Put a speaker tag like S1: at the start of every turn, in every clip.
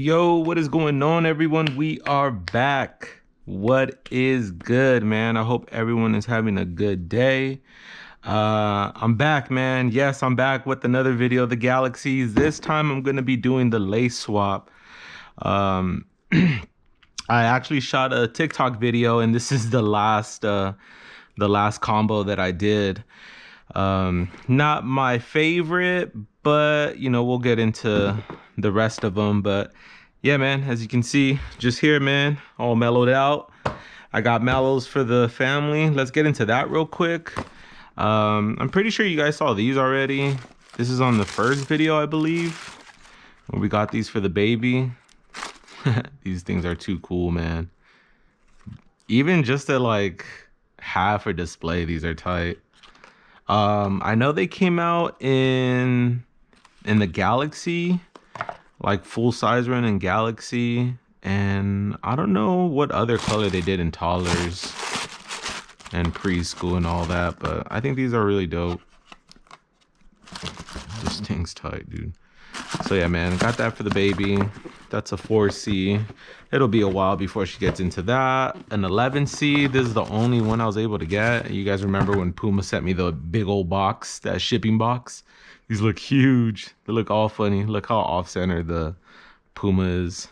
S1: Yo, what is going on, everyone? We are back. What is good, man? I hope everyone is having a good day. I'm back, man. Yes, I'm back with another video of the Galaxies. This time I'm going to be doing the lace swap. Um, I actually shot a TikTok video, and this is the last combo that I did. Not my favorite, but you know, we'll get into the rest of them. But yeah, man, as you can see just here, man, all mellowed out. I got mallows for the family. Let's get into that real quick. I'm pretty sure you guys saw these already. This is on the first video, I believe, where we got these for the baby. These things are too cool, man. Even just at like half a display, these are tight. I know they came out in the Galaxy, like full size run in Galaxy, and I don't know what other color they did in toddlers and preschool and all that, but I think these are really dope. This thing's tight, dude. So yeah, man, got that for the baby. That's a 4C. It'll be a while before she gets into that. An 11C. This is the only one I was able to get. You guys remember when Puma sent me the big old box, that shipping box? These look huge. They look all funny. Look how off-center the Puma is.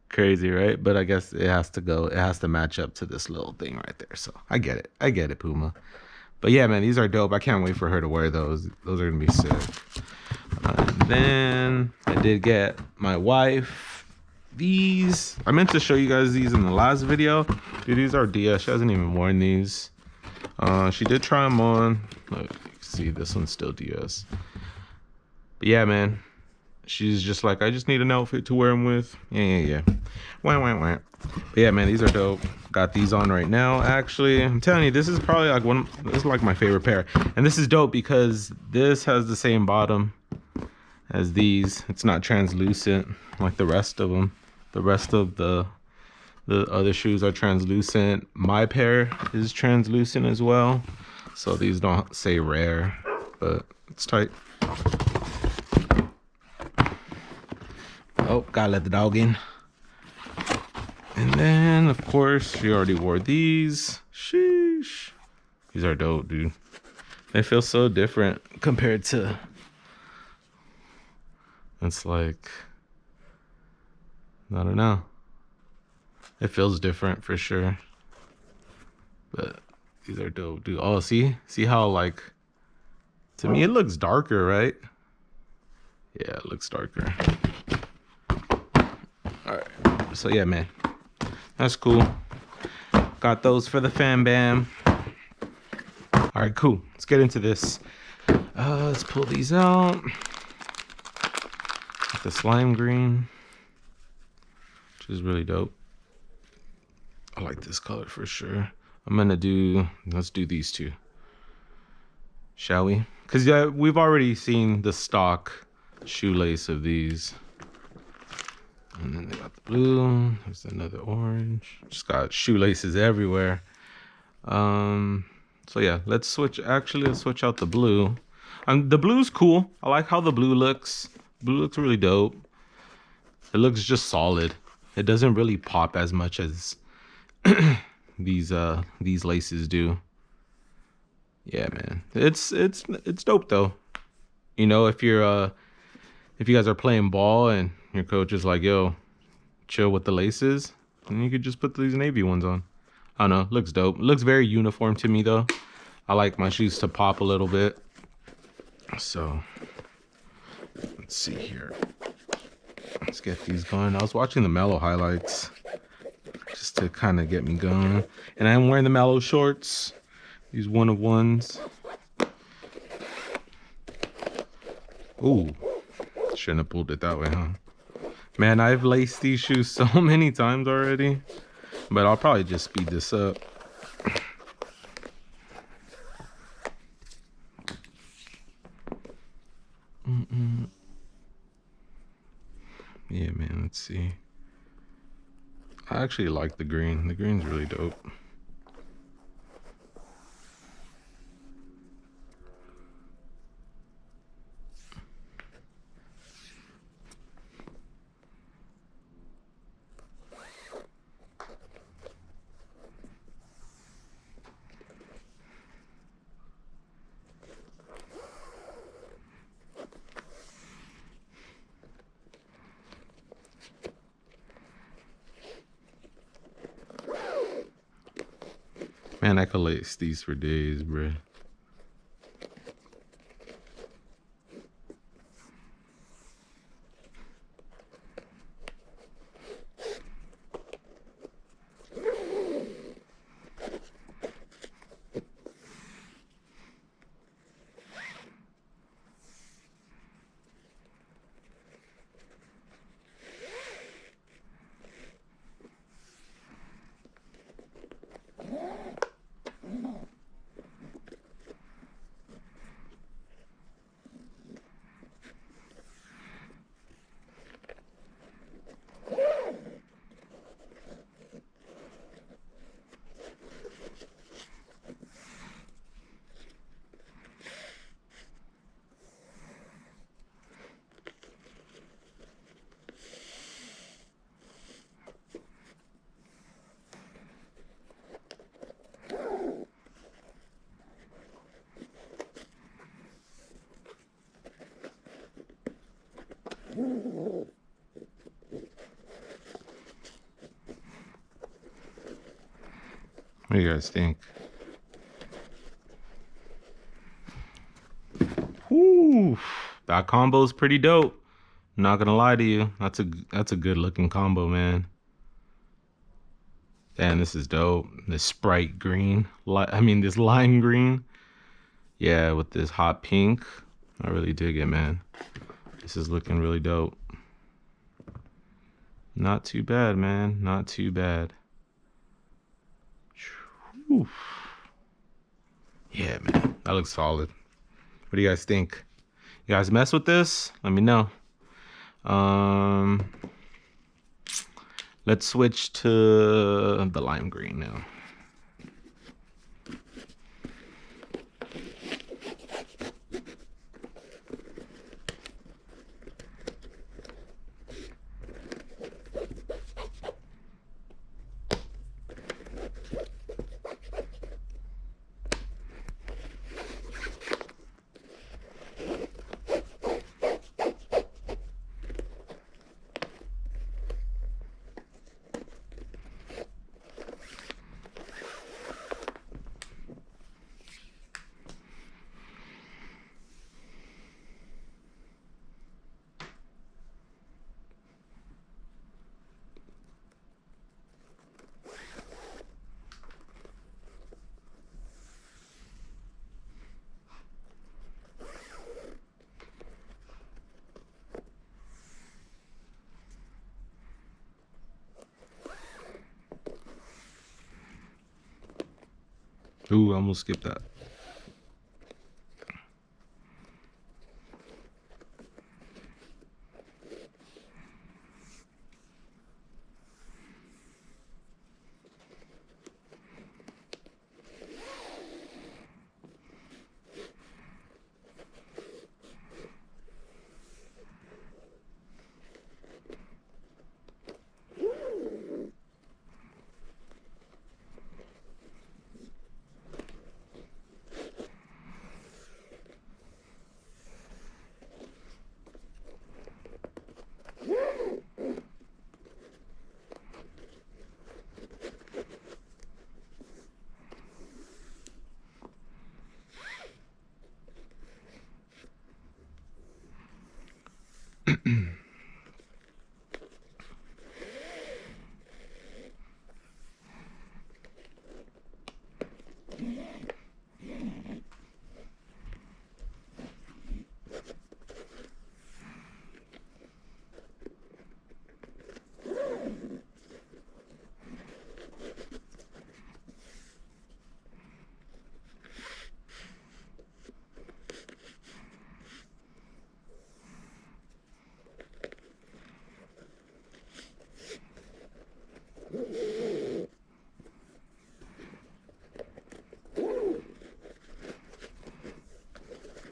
S1: Crazy, right? But I guess it has to go. It has to match up to this little thing right there. So I get it. I get it, Puma. But yeah, man, these are dope. I can't wait for her to wear those. Those are gonna be sick. And then I did get my wife these. I meant to show you guys these in the last video. Dude, these are DS. She hasn't even worn these. She did try them on. Look, you can see this one's still DS. But yeah, man, she's just like, I just need an outfit to wear them with. Yeah. Wah, wah, wah. But yeah, man, these are dope. Got these on right now. Actually, I'm telling you, this is probably like this is like my favorite pair. And this is dope because this has the same bottom as these. It's not translucent like the rest of them. The rest of the other shoes are translucent. My pair is translucent as well. So these don't say rare, but it's tight. Oh, gotta let the dog in. And then, of course, she already wore these. Sheesh. These are dope, dude. They feel so different compared to... It's like... I don't know. It feels different for sure. But these are dope, dude. Oh, see? See how, like... To me, it looks darker, right? Yeah, it looks darker. Alright. So, yeah, man. That's cool. Got those for the fam bam. All right, cool. Let's get into this. Let's pull these out. Got the slime green, which is really dope. I like this color for sure. Let's do these two. Shall we? Because yeah, we've already seen the stock shoelace of these. And then they got the blue. There's another orange. Just got shoelaces everywhere. So yeah, let's switch out the blue. The blue's cool. I like how the blue looks. Blue looks really dope. It looks just solid. It doesn't really pop as much as these laces do. Yeah, man. It's dope though. You know, if you guys are playing ball and your coach is like, yo, chill with the laces, and you could just put these navy ones on. I don't know, looks dope. Looks very uniform to me though. I like my shoes to pop a little bit. So let's see here. Let's get these going. I was watching the Mellow highlights just to kind of get me going. And I'm wearing the Mellow shorts. These 1-of-1s. Ooh. Shouldn't have pulled it that way, huh? Man, I've laced these shoes so many times already, but I'll probably just speed this up. Yeah, man, let's see. I actually like the green. The green's really dope. Man, I could lace these for days, bro. What do you guys think? Woo, that combo is pretty dope. I'm not gonna lie to you. That's a good looking combo, man. Damn, this is dope. This Sprite green, this lime green. Yeah, with this hot pink. I really dig it, man. This is looking really dope. Not too bad, man. Not too bad. Whew. Yeah, man. That looks solid. What do you guys think? You guys mess with this? Let me know. Let's switch to the lime green now. Ooh, I almost skipped that.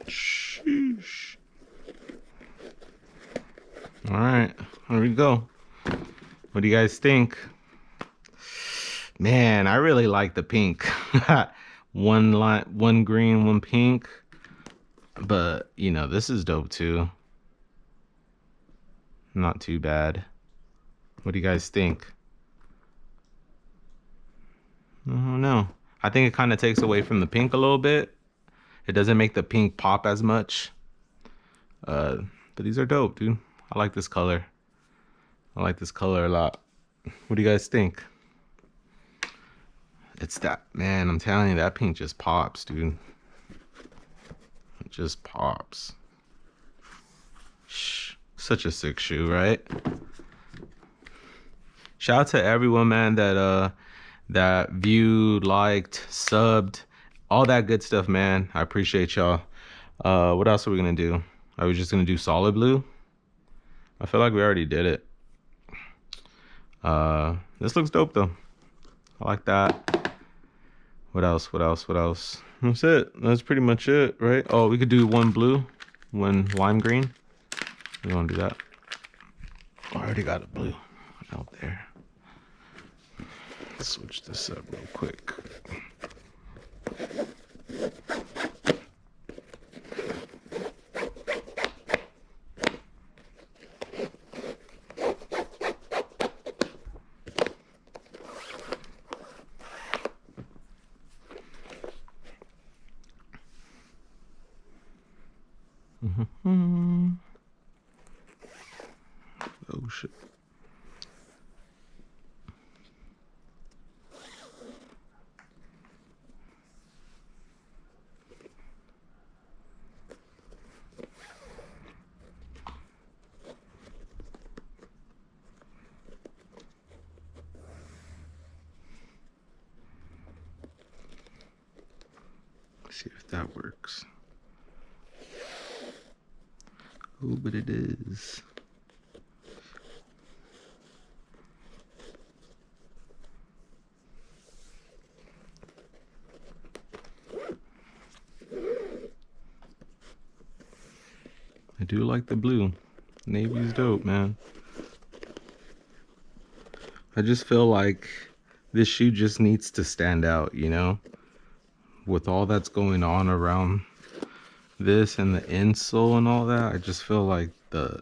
S1: Sheesh. All right, here we go. What do you guys think? Man, I really like the pink. One line, one green, one pink. But, you know, this is dope too. Not too bad. What do you guys think? I don't know. I think it kind of takes away from the pink a little bit. It doesn't make the pink pop as much. But these are dope, dude. I like this color. I like this color a lot. What do you guys think? It's that, man, I'm telling you, that pink just pops, dude. It just pops. Shh. Such a sick shoe, right? Shout out to everyone, man, that viewed, liked, subbed, all that good stuff, man. I appreciate y'all. What else are we gonna do? Are we just gonna do solid blue? I feel like we already did it. This looks dope though. I like that. What else? What else? What else? That's it. That's pretty much it, right? Oh, we could do one blue, one lime green. You want to do that? Oh, I already got a blue out there. Let's switch this up real quick. Oh shit. Let's see if that works. Oh, but it is. I do like the blue. Navy's dope, man. I just feel like this shoe just needs to stand out, you know? With all that's going on around this and the insole and all that, I just feel like the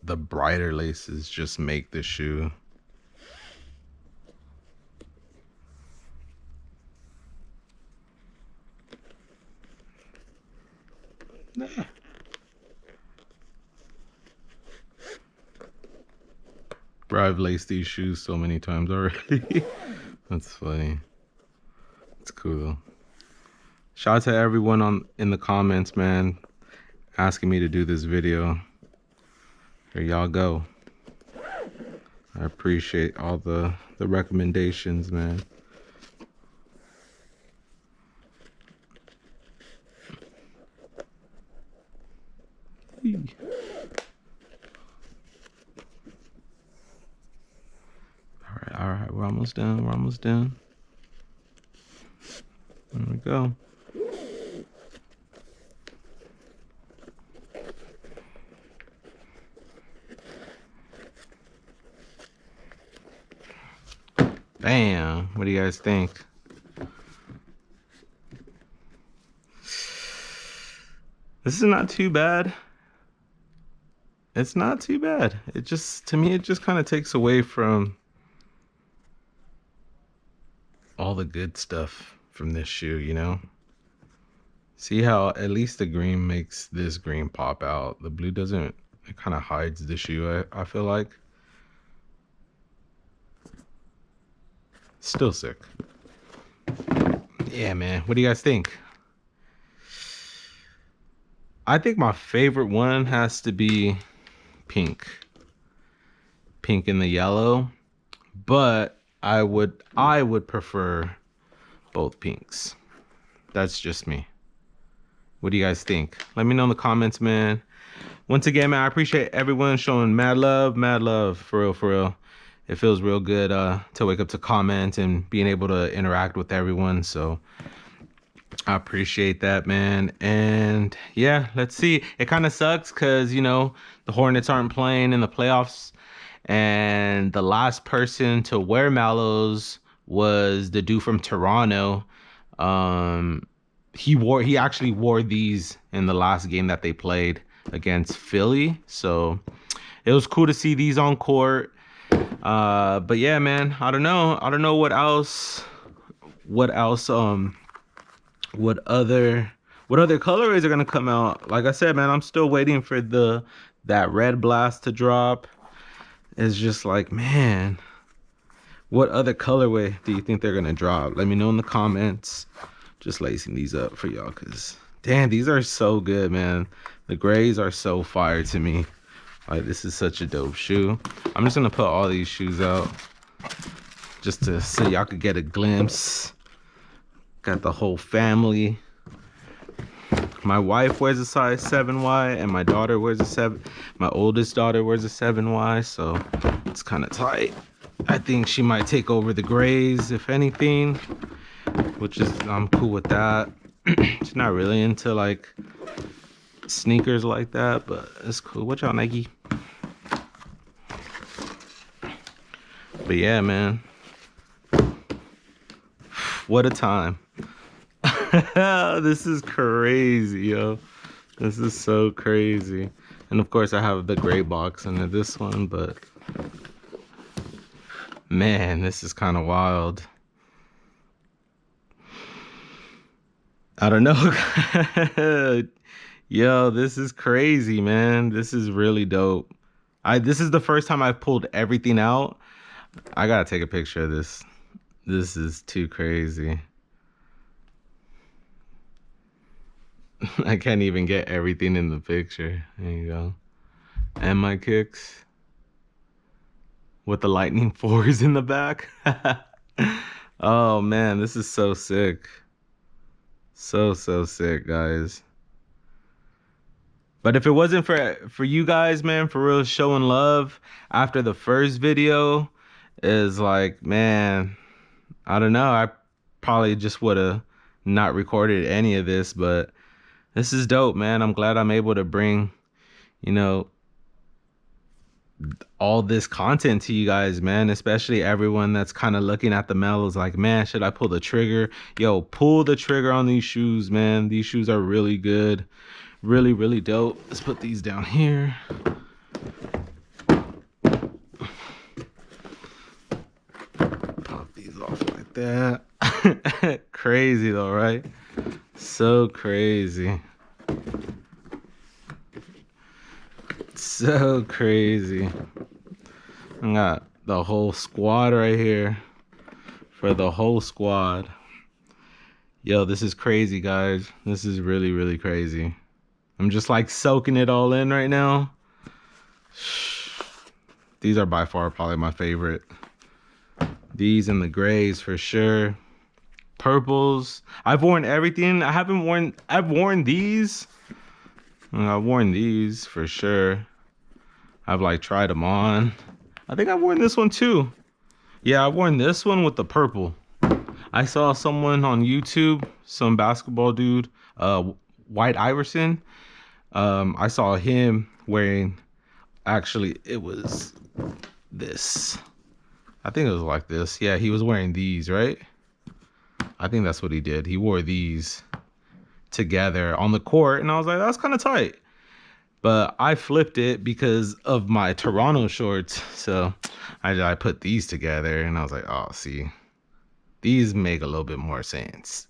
S1: brighter laces just make the shoe. Nah. Bro, I've laced these shoes so many times already. That's funny. It's cool. Shout out to everyone in the comments, man, asking me to do this video. Here y'all go. I appreciate all the recommendations, man. All right, we're almost done. We're almost done. There we go. Bam. What do you guys think? This is not too bad. It's not too bad. It just, to me, it just kind of takes away from all the good stuff from this shoe, you know? See how at least the green makes this green pop out. The blue doesn't. It kind of hides the shoe, I feel like. Still sick. Yeah, man. What do you guys think? I think my favorite one has to be pink. Pink and the yellow. But I would prefer both pinks. That's just me. What do you guys think? Let me know in the comments, man. Once again, man, I appreciate everyone showing mad love, for real, for real. It feels real good to wake up to comment and being able to interact with everyone. So I appreciate that, man. And yeah, let's see. It kind of sucks because, you know, the Hornets aren't playing in the playoffs. And the last person to wear Mallows was the dude from Toronto. He actually wore these in the last game that they played against Philly. So it was cool to see these on court. But yeah, man, I don't know what else what else, what other colorways are gonna come out. Like I said, man, I'm still waiting for that red blast to drop. It's just like, man, what other colorway do you think they're gonna drop? Let me know in the comments. Just lacing these up for y'all, because damn, these are so good, man. The grays are so fire to me. Like, this is such a dope shoe. I'm just gonna put all these shoes out just to so y'all could get a glimpse. Got the whole family. My wife wears a size 7Y, and my daughter wears a 7. My oldest daughter wears a 7Y, so it's kind of tight. I think she might take over the grays, if anything, which is, I'm cool with that. She's not really into like sneakers like that, but it's cool. What y'all, Nike? But yeah, man, what a time. This is crazy, yo. This is so crazy. And of course I have the gray box under this one, but man, this is kind of wild. I don't know. Yo, this is crazy, man. This is really dope. This is the first time I've pulled everything out. I gotta take a picture of this. This is too crazy. I can't even get everything in the picture. There you go. And my kicks with the lightning 4s in the back. Oh man, this is so sick. So sick, guys. But if it wasn't for you guys, man, for real, showing love after the first video, is like, man, I don't know, I probably just would have not recorded any of this, but this is dope, man. I'm glad I'm able to bring, you know, all this content to you guys, man, especially everyone that's kind of looking at the mellows like, man, should I pull the trigger? Yo, pull the trigger on these shoes, man. These shoes are really good. Really dope. Let's put these down here. Pop these off like that. Crazy though, right? So crazy. So crazy. I got the whole squad right here for the whole squad. Yo, this is crazy, guys. This is really crazy. I'm just like soaking it all in right now. These are by far probably my favorite. These and the grays for sure. Purples. I've worn everything. I've worn these. I've worn these for sure. I've like tried them on. I think I've worn this one too. Yeah, I've worn this one with the purple. I saw someone on YouTube, some basketball dude, White Iverson. I saw him wearing, actually it was this. I think it was like this. Yeah, he was wearing these, right? I think that's what he did. He wore these together on the court, and I was like, that's kind of tight. But I flipped it because of my Toronto shorts. So I put these together, and I was like, oh, see, these make a little bit more sense.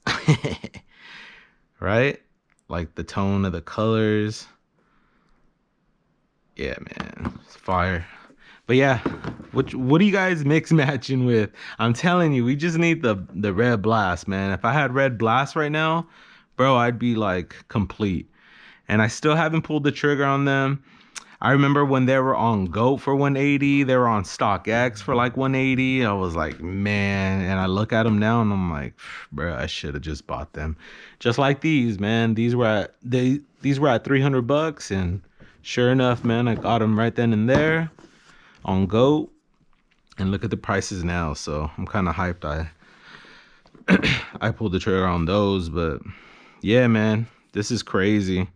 S1: Right? Like the tone of the colors. Yeah, man, it's fire. But yeah, what do you guys mix matching with? I'm telling you, we just need the red blast, man. If I had red blast right now, bro, I'd be like complete. And I still haven't pulled the trigger on them. I remember when they were on GOAT for 180, they were on StockX for like 180. I was like, man, and I look at them now and I'm like, bro, I should have just bought them. Just like these, man. These were at $300, and sure enough, man, I got them right then and there on GOAT. And look at the prices now. So I'm kind of hyped. I pulled the trigger on those, but yeah, man, this is crazy.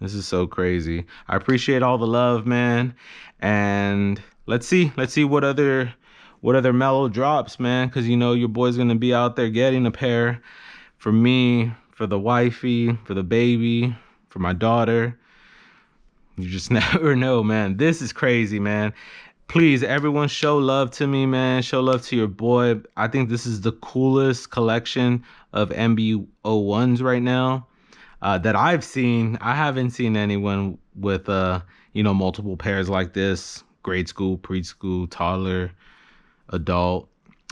S1: This is so crazy. I appreciate all the love, man. And let's see what other mellow drops, man. Cause you know your boy's gonna be out there getting a pair for me, for the wifey, for the baby, for my daughter. You just never know, man. This is crazy, man. Please, everyone, show love to me, man. Show love to your boy. I think this is the coolest collection of MB.01s right now that I've seen. I haven't seen anyone with multiple pairs like this. Grade school, preschool, toddler, adult.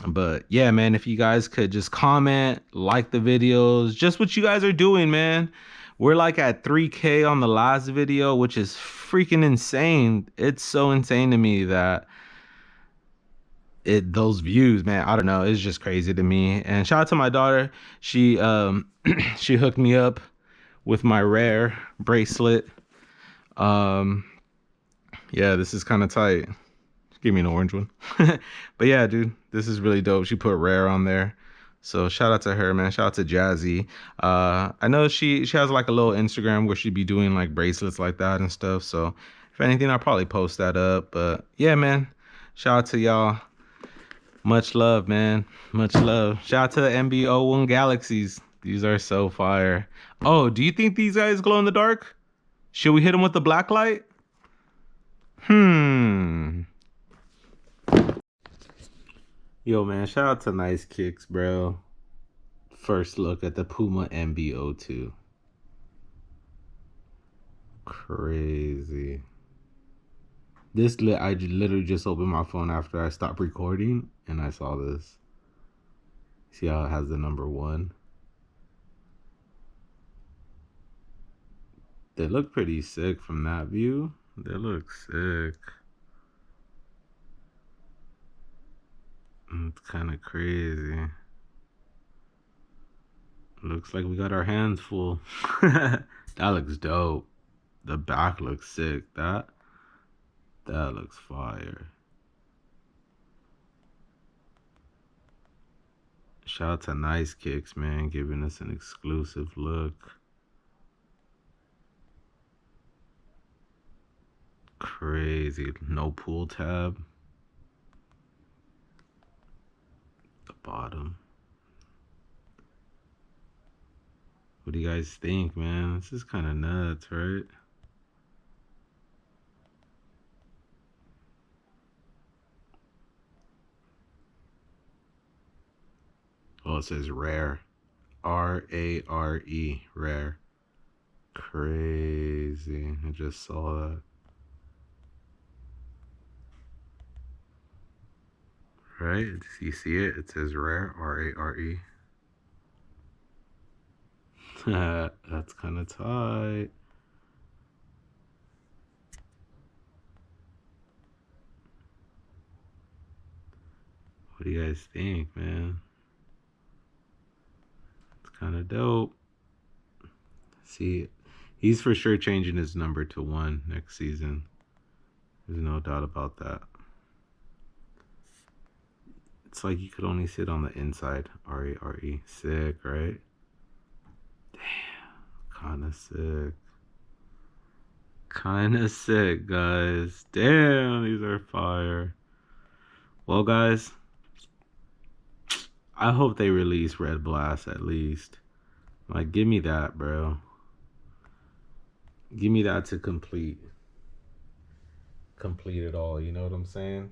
S1: But yeah, man, if you guys could just comment, like the videos, just what you guys are doing, man. We're like at 3K on the last video, which is freaking insane. It's so insane to me that those views, man. I don't know. It's just crazy to me. And shout out to my daughter. She she hooked me up with my rare bracelet. Um yeah, this is kind of tight. Give me an orange one. But yeah, dude, this is really dope. She put rare on there. So shout out to her, man. Shout out to Jazzy. I know she has like a little Instagram where she'd be doing like bracelets like that and stuff. So if anything, I'll probably post that up. But yeah, man. Shout out to y'all. Much love, man. Much love. Shout out to the MB.01 Galaxies. These are so fire. Oh, do you think these guys glow in the dark? Should we hit them with the black light? Yo, man, shout out to Nice Kicks, bro. First look at the Puma MB.02. Crazy. I literally just opened my phone after I stopped recording, and I saw this. See how it has the number 1? They look pretty sick from that view. They look sick. It's kind of crazy. Looks like we got our hands full. That looks dope. The back looks sick. That looks fire. Shout out to Nice Kicks, man, giving us an exclusive look. Crazy. No pull tab. The bottom. What do you guys think, man? This is kind of nuts, right? Oh, it says rare. R-A-R-E. Rare. Crazy. I just saw that. Right? You see it? It says rare. R-A-R-E. That's kind of tight. What do you guys think, man? It's kind of dope. See, he's for sure changing his number to 1 next season. There's no doubt about that. It's like you could only sit on the inside. R-A-R-E. Sick, right? Damn. Kind of sick. Kind of sick, guys. Damn, these are fire. Well, guys, I hope they release Red Blast at least. Like, give me that, bro. Give me that to complete it all, you know what I'm saying?